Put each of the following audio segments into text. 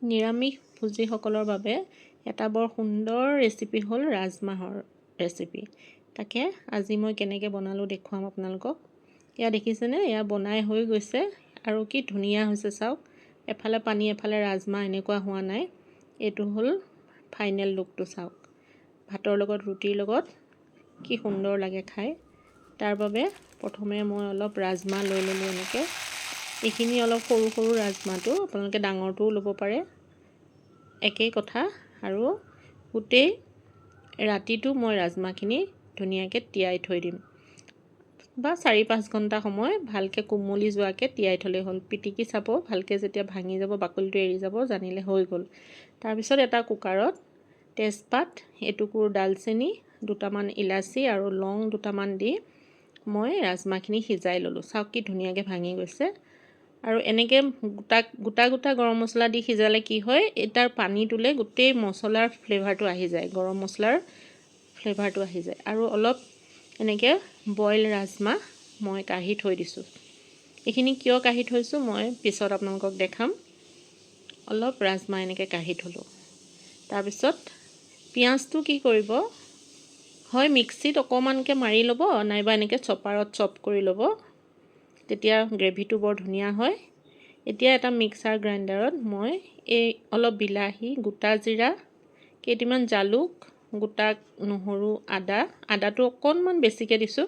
নিৰামিষ ভোজীসকলৰ বাবে এটা বৰ সুন্দৰ ৰেচিপি হ'ল ৰাজমাহৰ ৰেচিপি। তাকে আজি মই কেনেকৈ বনালোঁ দেখুৱাম আপোনালোকক। এয়া দেখিছেনে, এয়া বনাই হৈ গৈছে আৰু কি ধুনীয়া হৈছে চাওক। এফালে পানী এফালে ৰাজমাহ এনেকুৱা হোৱা নাই। এইটো হ'ল ফাইনেল লুকটো চাওক। ভাতৰ লগত ৰুটিৰ লগত কি সুন্দৰ লাগে খাই। তাৰ বাবে প্ৰথমে মই অলপ ৰাজমাহ লৈ ল'লোঁ এনেকৈ। এইখিনি অলপ সৰু সৰু ৰাজমাহটো, আপোনালোকে ডাঙৰটোও ল'ব পাৰে, একেই কথা। আৰু গোটেই ৰাতিটো মই ৰাজমাহখিনি ধুনীয়াকৈ তিয়াই থৈ দিম, বা 4-5 ঘণ্টা সময় ভালকৈ কোমলি যোৱাকৈ তিয়াই থ'লেই হ'ল। পিটিকি চাব ভালকৈ, যেতিয়া ভাঙি যাব বাকলিটো এৰি যাব জানিলে হৈ গ'ল। তাৰপিছত এটা কুকাৰত তেজপাত, এটুকুৰ ডালচেনি, 2টামান ইলাচি আৰু লং 2টামান দি মই ৰাজমাহখিনি সিজাই ল'লোঁ। চাওক কি ধুনীয়াকৈ ভাঙি গৈছে। আৰু এনেকৈ গোটা গোটা গৰম মছলা দি সিজালে কি হয়, তাৰ পানীটোলৈ গোটেই মছলাৰ ফ্লেভাৰটো আহি যায়, গৰম মছলাৰ ফ্লেভাৰটো আহি যায়। আৰু অলপ এনেকৈ বইল ৰাজমাহ মই কাঢ়ি থৈ দিছোঁ। এইখিনি কিয় কাঢ়ি থৈছোঁ মই পিছত আপোনালোকক দেখাম। অলপ ৰাজমাহ এনেকৈ কাঢ়ি থ'লোঁ। তাৰপিছত পিঁয়াজটো কি কৰিব, হয় মিক্সিত অকণমানকৈ মাৰি ল'ব, নাইবা এনেকৈ চপাৰত চপ কৰি ল'ব, তেতিয়া গ্ৰেভিটো বৰ ধুনীয়া হয়। এতিয়া এটা মিক্সাৰ গ্ৰাইণ্ডাৰত মই এই অলপ বিলাহী, গোটা জিৰা, কেইটামান জালুক, গোটা নহৰু, আদাটো অকণমান বেছিকৈ দিছোঁ,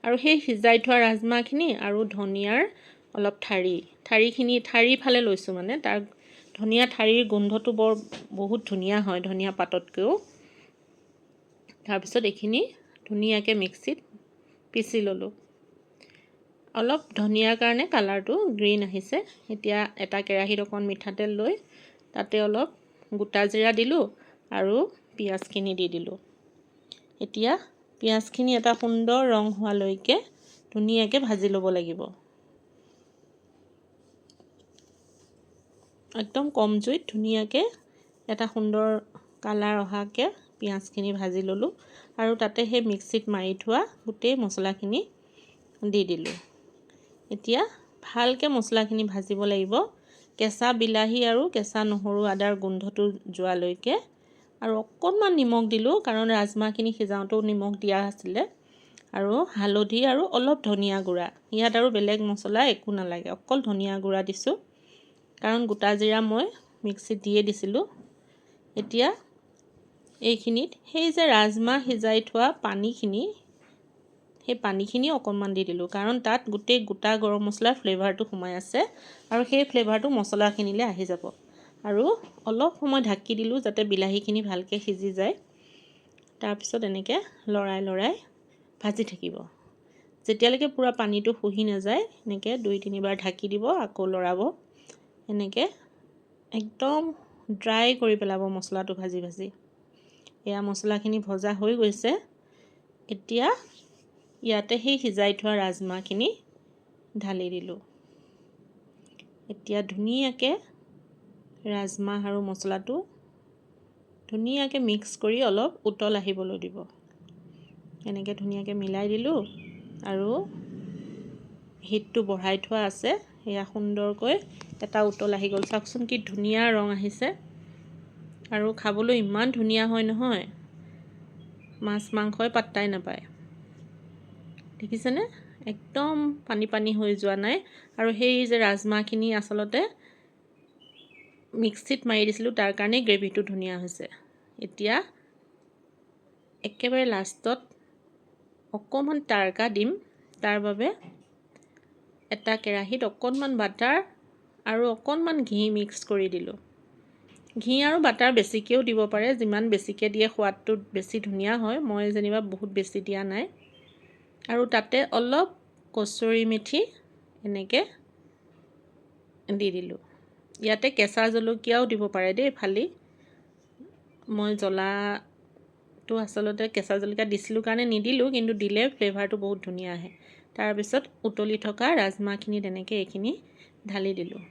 আৰু সেই সিজাই থোৱা ৰাজমাহখিনি আৰু ধনিয়াৰ অলপ ঠাৰি ফালে লৈছোঁ, মানে তাৰ ধনিয়া ঠাৰিৰ গোন্ধটো বহুত ধুনীয়া হয়, ধনিয়া পাততকৈও। তাৰপিছত এইখিনি ধুনীয়াকৈ মিক্সিত পিচি ল'লোঁ। অলপ ধনিয়াৰ কাৰণে কালাৰটো গ্ৰীণ আহিছে। এতিয়া এটা কেৰাহীত অকণ মিঠাতেল লৈ তাতে অলপ গোটা জিৰা দিলোঁ আৰু পিঁয়াজখিনি দি দিলোঁ। এতিয়া পিঁয়াজখিনি এটা সুন্দৰ ৰং হোৱালৈকে ধুনীয়াকৈ ভাজি ল'ব লাগিব। একদম কম জুইত ধুনীয়াকৈ এটা সুন্দৰ কালাৰ অহাকৈ পিঁয়াজখিনি ভাজি ল'লোঁ। আৰু তাতে সেই মিক্সিত মাৰি থোৱা গোটেই মছলাখিনি দি দিলোঁ। এতিয়া ভালকৈ মছলাখিনি ভাজিব লাগিব, কেঁচা বিলাহী আৰু কেঁচা নহৰু, আদাৰ গোন্ধটো যোৱালৈকে। আৰু অকণমান নিমখ দিলোঁ, কাৰণ ৰাজমাহখিনি সিজাওঁতেও নিমখ দিয়া আছিলে। আৰু হালধি আৰু অলপ ধনিয়া গুড়া, ইয়াত আৰু বেলেগ মছলা একো নালাগে, অকল ধনিয়া গুড়া দিছোঁ, কাৰণ গোটা জিৰা মই মিক্সিত দিয়ে দিছিলোঁ। এতিয়া এইখিনিত সেই যে ৰাজমাহ সিজাই থোৱা পানীখিনি, সেই পানীখিনি অকণমান দি দিলোঁ, কাৰণ তাত গোটেই গোটা গৰম মছলাৰ ফ্লেভাৰটো সোমাই আছে, আৰু সেই ফ্লেভাৰটো মছলাখিনিলৈ আহি যাব। আৰু অলপ সময় ঢাকি দিলোঁ যাতে বিলাহীখিনি ভালকৈ সিজি যায়। তাৰপিছত এনেকৈ লৰাই ভাজি থাকিব, যেতিয়ালৈকে পূৰা পানীটো শুহি নাযায়। এনেকৈ 2-3 বাৰ ঢাকি দিব, আকৌ লৰাব। এনেকৈ একদম ড্ৰাই কৰি পেলাব মছলাটো ভাজি ভাজি। এয়া মছলাখিনি ভজা হৈ গৈছে। এতিয়া ইয়াতে সেই সিজাই থোৱা ৰাজমাহখিনি ঢালি দিলোঁ। এতিয়া ধুনীয়াকৈ ৰাজমাহ আৰু মছলাটো ধুনীয়াকৈ মিক্স কৰি অলপ উতল আহিবলৈ দিব। এনেকৈ ধুনীয়াকৈ মিলাই দিলোঁ, আৰু হিটটো বঢ়াই থোৱা আছে। সেয়া সুন্দৰকৈ এটা উতল আহি গ'ল, চাওকচোন কি ধুনীয়া ৰং আহিছে। আৰু খাবলৈ ইমান ধুনীয়া হয় নহয়, মাছ মাংসই পাত্তাই নাপায়। দেখিছেনে, একদম পানী হৈ যোৱা নাই। আৰু সেই যে ৰাজমাহখিনি আচলতে মিক্সিত মাৰি দিছিলোঁ, তাৰ কাৰণেই গ্ৰেভিটো ধুনীয়া হৈছে। এতিয়া একেবাৰে লাষ্টত অকণমান তাৰকা দিম, তাৰ বাবে এটা কেৰাহীত অকণমান বাটাৰ আৰু অকণমান ঘি মিক্স কৰি দিলোঁ। ঘি আৰু বাটাৰ বেছিকৈও দিব পাৰে, যিমান বেছিকৈ দিয়ে সোৱাদটো বেছি ধুনীয়া হয়। মই যেনিবা বহুত বেছি দিয়া নাই। আৰু তাতে অলপ কচুৰি মেথি এনেকৈ দি দিলোঁ। ইয়াতে কেঁচা জলকীয়াও দিব পাৰে দেই ফালি। মই জ্বলাটো আচলতে কেঁচা জলকীয়া দিছিলোঁ কাৰণে নিদিলোঁ, কিন্তু দিলে ফ্লেভাৰটো বহুত ধুনীয়া আহে। তাৰপিছত উতলি থকা ৰাজমাহখিনি তেনেকৈ এইখিনি ঢালি দিলোঁ।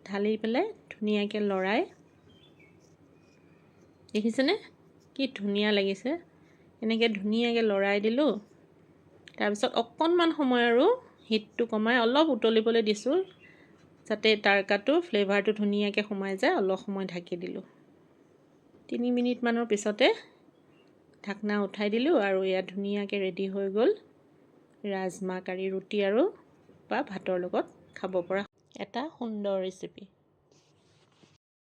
ঢালি পেলাই ধুনীয়াকৈ লৰাই, দেখিছেনে কি ধুনীয়া লাগিছে। এনেকৈ ধুনীয়াকৈ লৰাই দিলোঁ। তাৰপিছত অকণমান সময় আৰু হিটটো কমাই অলপ উতলিবলৈ দিছোঁ, যাতে তাৰকাটো ফ্লেভাৰটো ধুনীয়াকৈ সোমাই যায় অলপ সময় ঢাকি দিলোঁ। 3 মিনিটমানৰ পিছতে ঢাকনা উঠাই দিলোঁ আৰু এয়া ধুনীয়াকৈ ৰেডি হৈ গ'ল ৰাজমাহ কাৰী। ৰুটি আৰু বা ভাতৰ লগত খাব পৰা এটা সুন্দৰ ৰেচিপি।